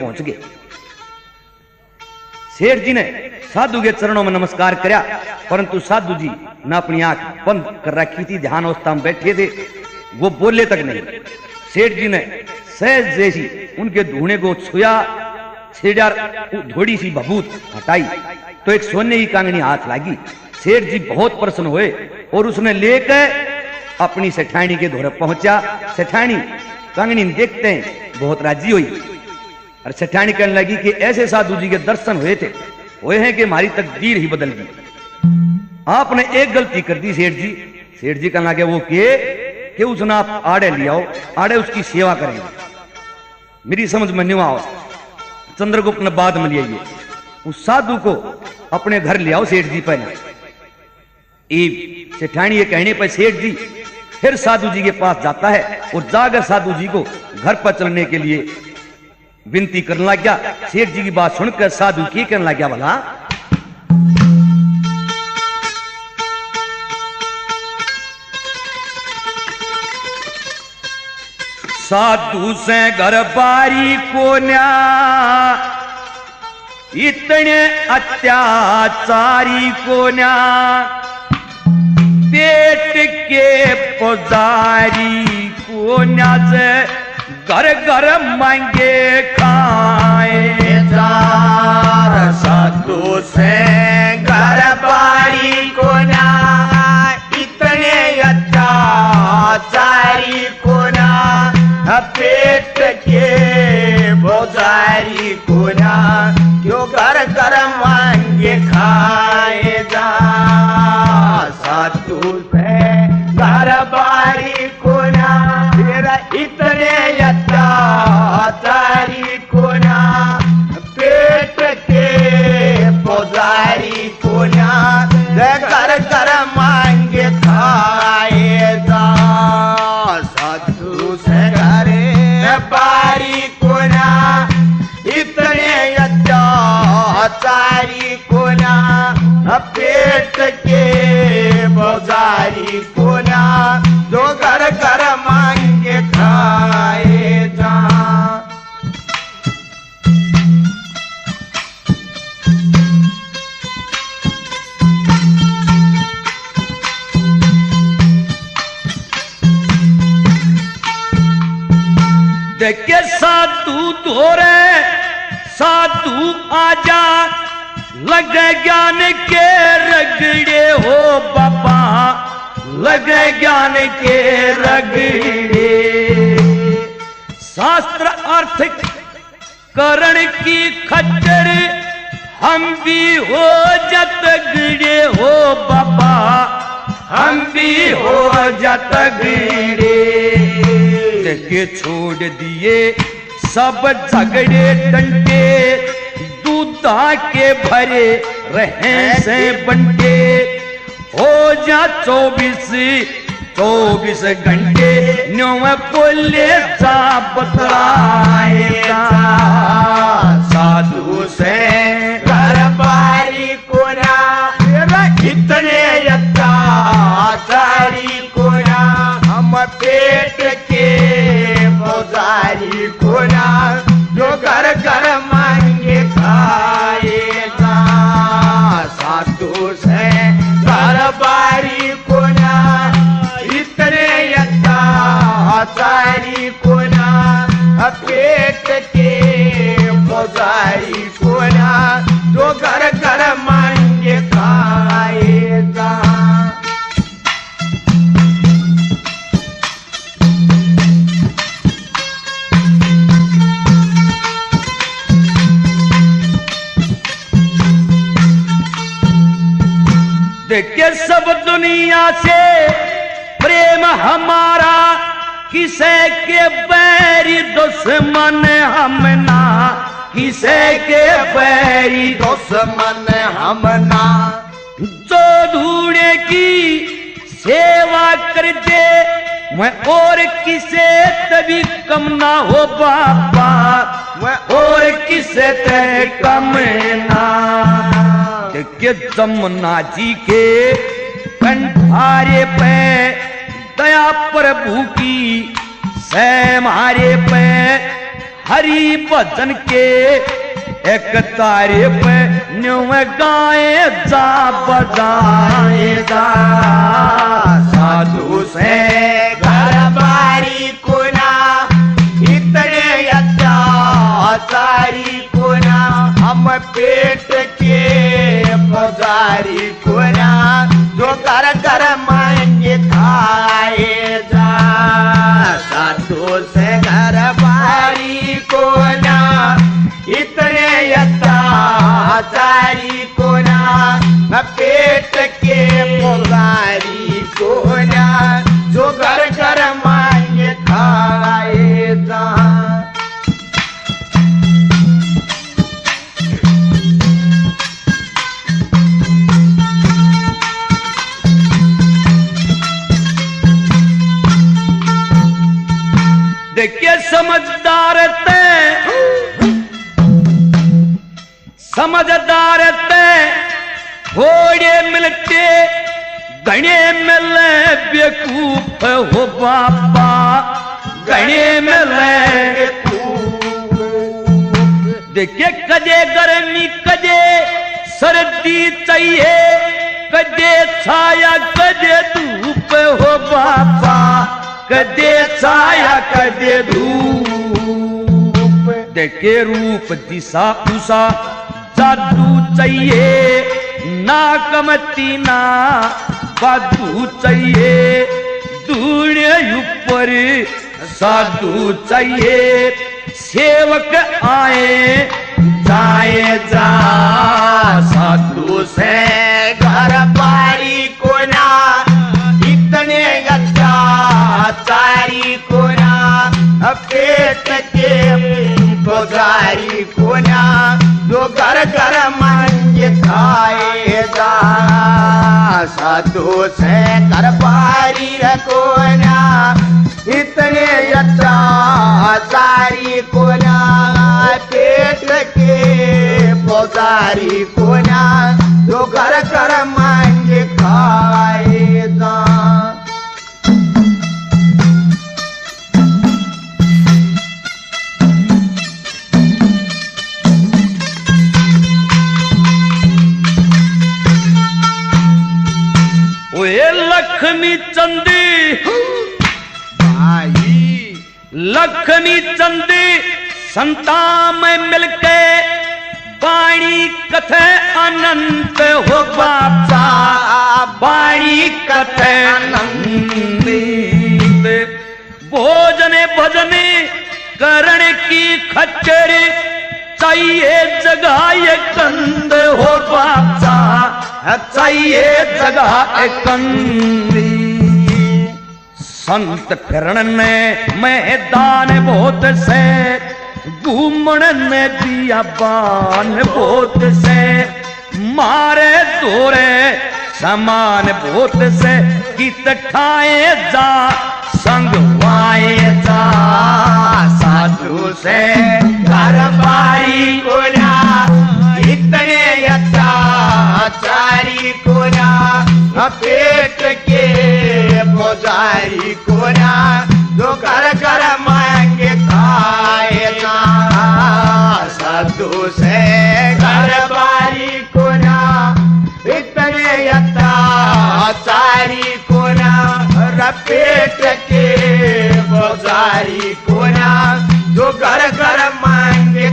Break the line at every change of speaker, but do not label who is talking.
पहुंच गए। सेठ जी ने साधु के चरणों में नमस्कार किया, परंतु साधु जी ने अपनी आंख बंद कर रखी थी, ध्यान अवस्था में बैठे थे, वो बोले तक नहीं। सेठ जी ने सहज जैसी उनके धूणे को छुआ, थोड़ी सी भभूत हटाई तो एक सोने की कंगनी हाथ लगी। सेठ जी बहुत प्रसन्न हुए और उसने लेकर अपनी सेठानी के धोरे पहुंचा। सेठानी कंगनी देखते हैं बहुत राजी हुई और सेठानी कहने लगी कि ऐसे साधु जी के दर्शन हुए थे, हुए हैं कि हमारी तकदीर ही बदल गई। आपने एक गलती कर दी सेठ जी। सेठ जी कहने लगे वो कि उसने आप आड़े ले आओ, आड़े उसकी सेवा करेंगे। मेरी समझ में नहीं आओ, चंद्रगुप्त ने बाद में लिया, उस साधु को अपने घर ले आओ सेठ जी पहले। सेठानी ये कहने पर सेठ जी फिर साधु जी के पास जाता है और जाकर साधु जी को घर पर चलने के लिए विनती करने लग गया। सेठ जी की बात सुनकर साधु की करने लग गया, भला साधु से घर बारी को न्या, इतने अत्याचारी को न्या, पेट के पुजारी को न्या से घर घर मांगे खाए जार।
साधु से घर बारी को ना, इतने अत्याचारी को ना, पेट के पुजारी को ना, क्यों घर घर मांगे खाए जा। साधु से घर बारी को ना, तेरा इतने अत्याचारी को ना, पेट के पुजारी को ना, घर घर मांगे खाए जा। साधु से घर बारी को ना, इतने अत्याचारी को ना, पेट के पुजारी को ना, जो घर घर मांगे खाए जा।
देखे साधु धोरे साधु आजा, लगे ज्ञान के रगड़े हो बाबा, लगे ज्ञान के रगड़े। शास्त्र अर्थ करण की खच्चर, हम भी हो जत गड़े हो बाबा, हम भी हो जत गड़े। के छोड़ दिए सब झगड़े डंडे, दूधा के भरे रहे से बंटे, हो जा 24 घंटे, न्यों बोले सा बतलाएगा।
साधु से घर बारी को ना, इतने अत्याचारी को ना, हम पेट के पुजारी को ना, जो घर घर मांगे खाएगा। साधु से घर बारी को ना, इतने अत्याचारी को ना, पेट के पुजारी को ना, जो घर घर मांगे खाएगा।
देखे सब दुनिया से प्रेम हमारा, किसे के बैरी दुश्मन हम ना, किसे के बैरी
दुश्मन हम ना।
जो धूणे की सेवा कर दे, मैं और किसे तभी कम ना हो बाबा, मैं और किसे ते कम ना। के जमुना जी के कंठारे पे दया प्रभु की से मारे पे हरि भजन के एक तारीफ न्यू गाए जा बजाए जा
साधु से घर बारी कुना इतने अत्याचारी कुना हम पेट के बाजारी कुना जो कर कर मांगे खाए जा साधु से घर बारी कुना इतने अत्याचारी कोना पेट के पुजारी कोना जो घर घर मांगे खाए जा
देखिए समझदार थोड़े मिलते गणे मिले बेकूफ हो बापा गणे मिले देखिए कदे गर्मी कदे सर्दी चाहिए कदे छाया कदे धूप हो बापा कदे छाया कदे धूप देखे रूप दिशा उषा जादू चाहिए ना कमती ना बादू चाहिए दुनिया ऊपर साधु चाहिए सेवक आए जाए जा साधु से
घर बारी कोना इतने अत्याचारी कोना पेट के पुजारी कोना जो घर घर मांगे खाए जा साधु से घर बारी कोना इतने अत्याचारी कोना पेट के पुजारी कोना जो घर घर मांगे खाए जा
लक्ष्मी चंदी लक्ष्मी चंदी संता में मिलके वाणी कथे अनंत हो बापा वाणी कथे अनंत भोजने भजने करण की खच्चर चाहिए जगह कंद हो बापा चाहिए जगह कंदी संत फिरण ने मैदान बहुत से घूमण ने दिया बान बहुत से मारे दौरे समान बहुत से कित ठाए जा संग वाए जा साधु से घर बारी कोना इतने अत्याचारी कोना पेट के पुजारी कोना जो घर घर मांगे खाए जा साधु से घर बारी कोना इतने अत्याचारी कोना पेट के पुजारी कोना जो घर घर मांगे